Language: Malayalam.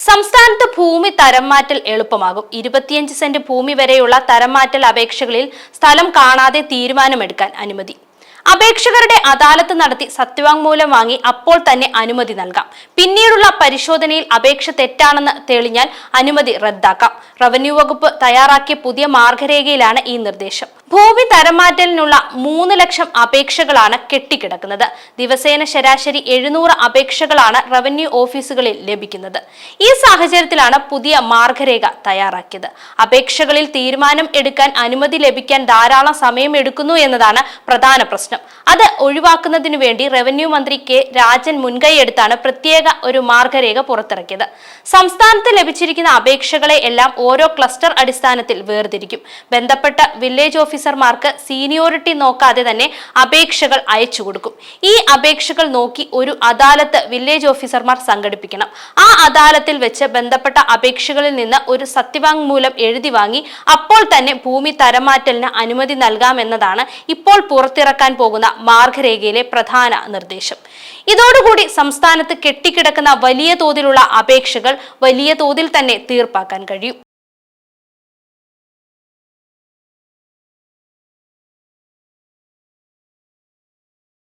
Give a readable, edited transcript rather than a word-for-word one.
സംസ്ഥാനത്ത് ഭൂമി തരംമാറ്റൽ എളുപ്പമാകും. 25 സെന്റ് ഭൂമി വരെയുള്ള തരംമാറ്റൽ അപേക്ഷകളിൽ സ്ഥലം കാണാതെ തീരുമാനമെടുക്കാൻ അനുമതി. അപേക്ഷകരുടെ അദാലത്ത് നടത്തി സത്യവാങ്മൂലം വാങ്ങി അപ്പോൾ തന്നെ അനുമതി നൽകാം. പിന്നീടുള്ള പരിശോധനയിൽ അപേക്ഷ തെറ്റാണെന്ന് തെളിഞ്ഞാൽ അനുമതി റദ്ദാക്കാം. റവന്യൂ വകുപ്പ് തയ്യാറാക്കിയ പുതിയ മാർഗരേഖയിലാണ് ഈ നിർദ്ദേശം. ഭൂമി തരംമാറ്റലിനുള്ള 3 ലക്ഷം അപേക്ഷകളാണ് കെട്ടിക്കിടക്കുന്നത്. ദിവസേന ശരാശരി 700 അപേക്ഷകളാണ് റവന്യൂ ഓഫീസുകളിൽ ലഭിക്കുന്നത്. ഈ സാഹചര്യത്തിലാണ് പുതിയ മാർഗരേഖ തയ്യാറാക്കിയത്. അപേക്ഷകളിൽ തീരുമാനം എടുക്കാൻ അനുമതി ലഭിക്കാൻ ധാരാളം സമയം എടുക്കുന്നു എന്നതാണ് പ്രധാന പ്രശ്നം. അത് ഒഴിവാക്കുന്നതിനു വേണ്ടി റവന്യൂ മന്ത്രി കെ രാജൻ മുൻകൈയെടുത്താണ് പ്രത്യേക ഒരു മാർഗരേഖ പുറത്തിറക്കിയത്. സംസ്ഥാനത്ത് ലഭിച്ചിരിക്കുന്ന അപേക്ഷകളെ എല്ലാം ഓരോ ക്ലസ്റ്റർ അടിസ്ഥാനത്തിൽ വേർതിരിക്കും. ബന്ധപ്പെട്ട വില്ലേജ് ഓഫീസർമാർക്ക് സീനിയോറിറ്റി നോക്കാതെ തന്നെ അപേക്ഷകൾ അയച്ചു കൊടുക്കും. ഈ അപേക്ഷകൾ നോക്കി ഒരു അദാലത്ത് വില്ലേജ് ഓഫീസർമാർ സംഘടിപ്പിക്കണം. ആ അദാലത്തിൽ വെച്ച് ബന്ധപ്പെട്ട അപേക്ഷകളിൽ നിന്ന് ഒരു സത്യവാങ്മൂലം എഴുതി വാങ്ങി അപ്പോൾ തന്നെ ഭൂമി തരംമാറ്റലിന് അനുമതി നൽകാമെന്നതാണ് ഇപ്പോൾ പുറത്തിറക്കാൻ പോകുന്ന മാർഗരേഖയിലെ പ്രധാന നിർദ്ദേശം. ഇതോടുകൂടി സംസ്ഥാനത്ത് കെട്ടിക്കിടക്കുന്ന വലിയ തോതിലുള്ള അപേക്ഷകൾ വലിയ തോതിൽ തന്നെ തീർപ്പാക്കാൻ കഴിയും.